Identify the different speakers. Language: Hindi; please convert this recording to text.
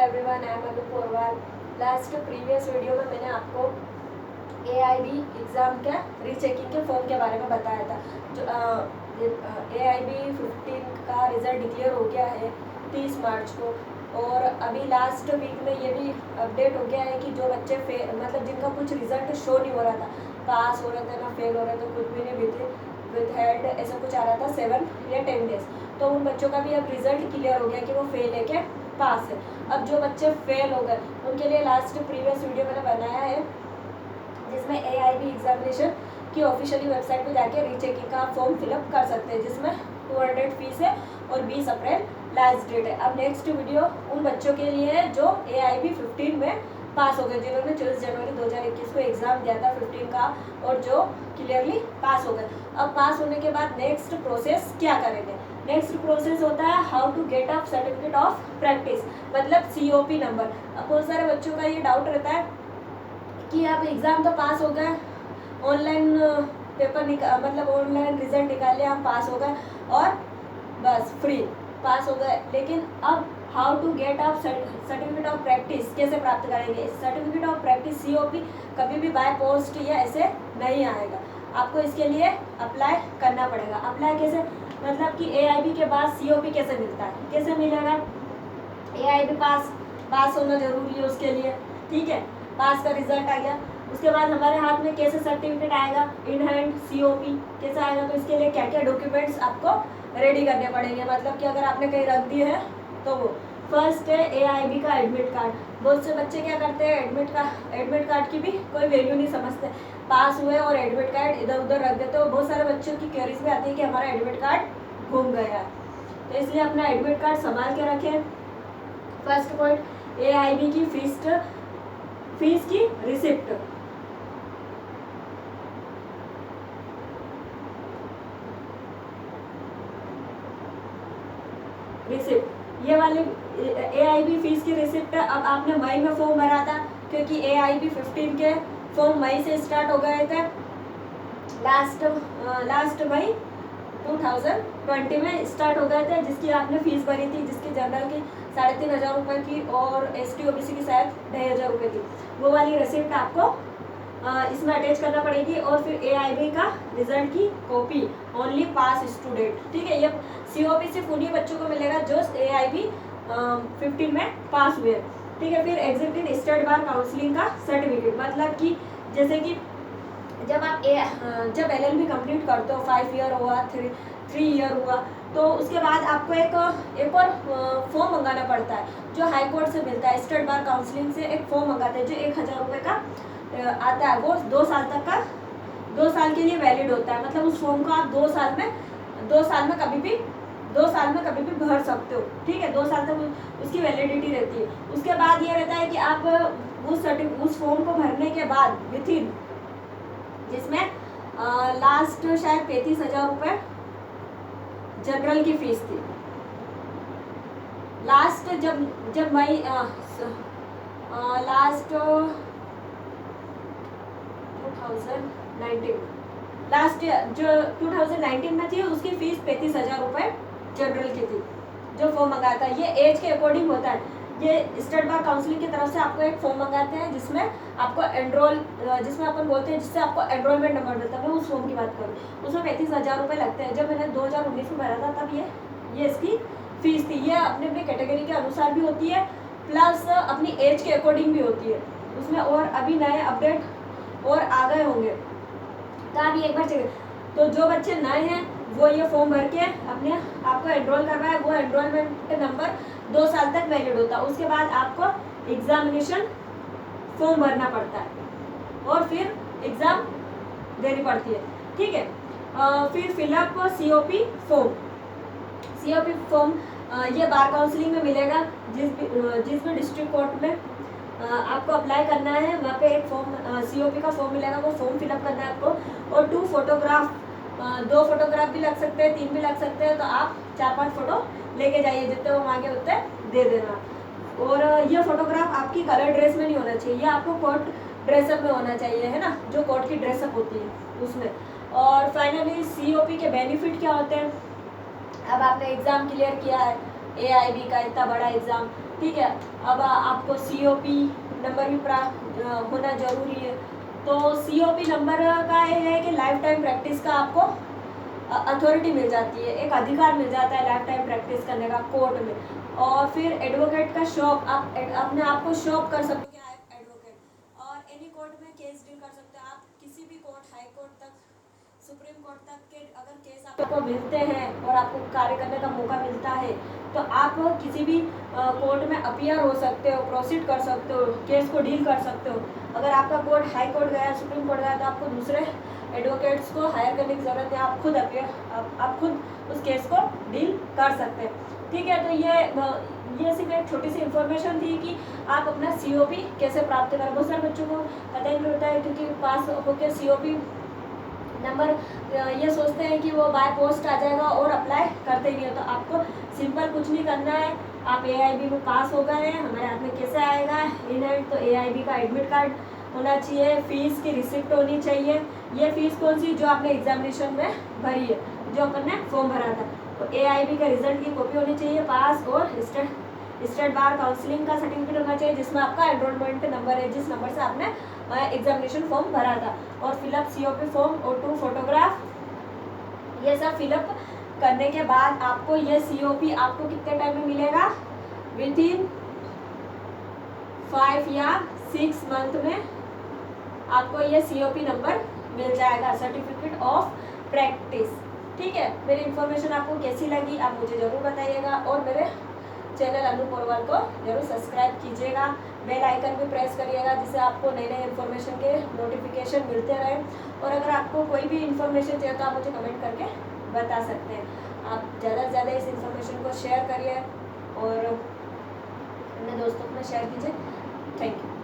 Speaker 1: Everyone, I am Anu Porwal. Last previous video में मैंने आपको AIB एग्ज़ाम का रीचेकिंग के फॉर्म के बारे में बताया था। जो AIB 15 का रिज़ल्ट डिक्लेयर हो गया है 30 मार्च को, और अभी लास्ट वीक में ये भी अपडेट हो गया है कि जो बच्चे मतलब जिनका कुछ रिज़ल्ट शो नहीं हो रहा था, पास हो रहे थे ना फेल हो रहे थे, कुछ भी नहीं विद हेड ऐसा कुछ आ रहा था 7 या 10 डेज, तो उन बच्चों का भी अब रिज़ल्ट क्लियर हो गया कि वो फेल है क्या पास है। अब जो बच्चे फेल हो गए उनके लिए लास्ट प्रीवियस वीडियो मैंने बनाया है, जिसमें AIB एग्जामिनेशन की ऑफिशियली वेबसाइट पे जाके रीचेकिंग का फॉर्म फिलअप कर सकते हैं, जिसमें 200 फीस है और 20 अप्रैल लास्ट डेट है। अब नेक्स्ट वीडियो उन बच्चों के लिए है जो AIB 15 में पास हो गए, जिन्होंने 24 जनवरी 2021 को एग्ज़ाम दिया था 15 का, और जो क्लियरली पास हो गए। अब पास होने के बाद नेक्स्ट प्रोसेस क्या करेंगे? नेक्स्ट प्रोसेस होता है how to get up certificate of practice, मतलब COP नंबर। अब बहुत सारे बच्चों का ये डाउट रहता है कि आप एग्ज़ाम तो पास हो गए, ऑनलाइन पेपर मतलब ऑनलाइन रिजल्ट निकाल लिया, हम पास हो गए और बस फ्री पास हो गए, लेकिन अब how to get up certificate of practice कैसे प्राप्त करेंगे? सर्टिफिकेट ऑफ प्रैक्टिस COP कभी भी बाय पोस्ट या ऐसे नहीं आएगा, आपको इसके लिए अप्लाई करना पड़ेगा। अप्लाई कैसे? मतलब कि AIB के बाद COP कैसे मिलता है, कैसे मिलेगा? AIB पास होना जरूरी है उसके लिए, ठीक है, पास का रिजल्ट आ गया, उसके बाद हमारे हाथ में कैसे सर्टिफिकेट आएगा, इन हैंड COP कैसे आएगा? तो इसके लिए क्या क्या डॉक्यूमेंट्स आपको रेडी करने पड़ेंगे, मतलब कि अगर आपने कहीं रख दिए हैं तो वो फर्स्ट है AIB का एडमिट कार्ड। बहुत से बच्चे क्या करते हैं, एडमिट कार्ड की भी कोई वैल्यू नहीं समझते, पास हुए और एडमिट कार्ड इधर उधर रख देते हो। बहुत सारे बच्चों की क्वेरीज भी आती है कि हमारा एडमिट कार्ड घूम गया, तो इसलिए अपना एडमिट कार्ड संभाल के रखें। फर्स्ट पॉइंट, AIB की फीस की रिसिप्ट, ये वाली AIB फीस की रिसिप्ट। अब आपने मई में फॉर्म भरा था, क्योंकि AIB 15 के फॉर्म मई से स्टार्ट हो गए थे, लास्ट मई 2020 में स्टार्ट हो गए थे, जिसकी आपने फीस भरी थी, जिसकी जनरल की 3500 रुपये की और ST OBC की शायद 2500 रुपये थी। वो वाली रिसिप्ट आपको इसमें अटैच करना पड़ेगी, और फिर AIB का रिजल्ट की कॉपी, ओनली पास स्टूडेंट, ठीक है। ये COP सिर्फ उन्हीं बच्चों को मिलेगा जो AIB 15 में पास हुए, ठीक है। फिर एग्जिट इन स्टेट बार काउंसलिंग का सर्टिफिकेट, मतलब कि जैसे कि जब आप जब LLB कंप्लीट करते हो, 5 ईयर हुआ, 3 ईयर हुआ, तो उसके बाद आपको एक और फॉर्म मंगाना पड़ता है, जो हाई कोर्ट से मिलता है। स्टेट बार काउंसलिंग से एक फॉर्म मंगाते हैं जो 1000 रुपये का आता है, वो 2 साल तक का 2 साल के लिए वैलिड होता है, मतलब उस फॉर्म को आप 2 साल में कभी भी भर सकते हो, ठीक है। 2 साल तक उसकी वैलिडिटी रहती है। उसके बाद ये रहता है कि आप उस फॉर्म को भरने के बाद विथिन, जिसमें लास्ट शायद 35,000 रुपये जनरल की फीस थी, लास्ट जब मई लास्ट 2019 लास्ट जो 2019 में थी, उसकी फीस 35,000 रुपये जनरल की थी, जो फॉर्म मंगाया था। ये एज के अकॉर्डिंग होता है। ये स्टेट बार काउंसलिंग की तरफ से आपको एक फॉर्म मंगाते हैं, जिसमें आपको जिसमें अपन बोलते हैं, जिससे आपको एनरोलमेंट नंबर मिलता है। मैं उस फॉर्म की बात करूँ, उसमें 35,000 रुपये लगते हैं। जब मैंने 2019 में भरा था, तब ये इसकी फीस थी। ये अपने अपने कैटेगरी के अनुसार भी होती है, प्लस अपनी एज के अकॉर्डिंग भी होती है उसमें, और अभी नए अपडेट और आ गए होंगे, तो आप ये एक बार चेक। तो जो बच्चे नए हैं वो ये फॉर्म भर के अपने आपको एनरोल करवाए, वो एनरोलमेंट नंबर 2 साल तक वैलिड होता है। उसके बाद आपको एग्जामिनेशन फॉर्म भरना पड़ता है, और फिर एग्ज़ाम देनी पड़ती है, ठीक है। फिर फिलअप COP फॉर्म ये बार काउंसलिंग में मिलेगा, जिस भी डिस्ट्रिक्ट कोर्ट में आपको अप्लाई करना है, वहाँ पे एक फॉर्म COP का फॉर्म मिलेगा, वो फॉर्म फिलअप करना है आपको। और 2 फोटोग्राफ, 2 फोटोग्राफ भी लग सकते हैं, 3 भी लग सकते हैं, तो आप 4-5 फोटो लेके जाइए, जितने वो मांगे उतने दे देना। और ये फोटोग्राफ आपकी कलर ड्रेस में नहीं होना चाहिए, ये आपको कोर्ट ड्रेसअप में होना चाहिए, है ना, जो कोर्ट की ड्रेसअप होती है उसमें। और फाइनली COP के बेनिफिट क्या होते हैं? अब आपने एग्ज़ाम क्लियर किया है, AIB का इतना बड़ा एग्ज़ाम, ठीक है। अब आपको COP नंबर भी प्राप्त होना ज़रूरी है। तो COP नंबर का ये है कि लाइफ टाइम प्रैक्टिस का आपको अथॉरिटी मिल जाती है, एक अधिकार मिल जाता है लाइफ टाइम प्रैक्टिस करने का कोर्ट में। और फिर एडवोकेट का शॉप, आप अपने आप को शॉप कर सकते हो कि आई एम एडवोकेट, और एनी कोर्ट में केस डील कर सकते हो आप, किसी भी कोर्ट, हाई कोर्ट तक, सुप्रीम कोर्ट तक के अगर केस आपको मिलते हैं और आपको कार्य करने का मौका मिलता है तो आप किसी भी कोर्ट में अपीयर हो सकते हो, प्रोसीड कर सकते हो, केस को डील कर सकते हो। अगर आपका कोर्ट हाई कोर्ट गया, सुप्रीम कोर्ट गया, तो आपको दूसरे एडवोकेट्स को हायर करने की ज़रूरत है, आप खुद आप खुद उस केस को डील कर सकते हैं, ठीक है। तो ये सिर्फ एक छोटी सी इन्फॉर्मेशन थी कि आप अपना COP कैसे प्राप्त करें। बहुत सारे बच्चों को पता ही नहीं होता है, क्योंकि पास होकर COP नंबर ये सोचते हैं कि वो बाय पोस्ट आ जाएगा और अप्लाई करते ही नहीं हो। तो आपको सिंपल कुछ नहीं करना है, आप AIB में पास हो गए हैं, हमारे हाथ में कैसे आएगा इन हैंड, तो AIB का एडमिट कार्ड होना चाहिए, फीस की रिसिप्ट होनी चाहिए। ये फीस कौन सी, जो आपने एग्जामिनेशन में भरी है, जो अपन ने फॉर्म भरा था। तो AIB का रिजल्ट की कॉपी होनी चाहिए, पास, और स्टेट बार काउंसिलिंग का सर्टिफिकेट होना चाहिए जिसमें आपका एनरोलमेंट नंबर है, जिस नंबर से आपने एग्जामिनेशन फॉर्म भरा था, और फिलअप COP फॉर्म और 2 फोटोग्राफ, ये सब फिलअप करने के बाद आपको ये COP आपको कितने टाइम में मिलेगा, विदिन 5 या 6 मंथ में आपको ये COP नंबर मिल जाएगा, सर्टिफिकेट ऑफ प्रैक्टिस, ठीक है। मेरी इन्फॉर्मेशन आपको कैसी लगी आप मुझे ज़रूर बताइएगा, और मेरे चैनल अनु पोरवाल को जरूर सब्सक्राइब कीजिएगा, बेल आइकन भी प्रेस करिएगा, जिससे आपको नए नए इन्फॉर्मेशन के नोटिफिकेशन मिलते रहें। और अगर आपको कोई भी इन्फॉर्मेशन चाहिए तो आप मुझे कमेंट करके बता सकते हैं। आप ज़्यादा से ज़्यादा इस इन्फॉर्मेशन को शेयर करिए और अपने दोस्तों में शेयर कीजिए। Thank you.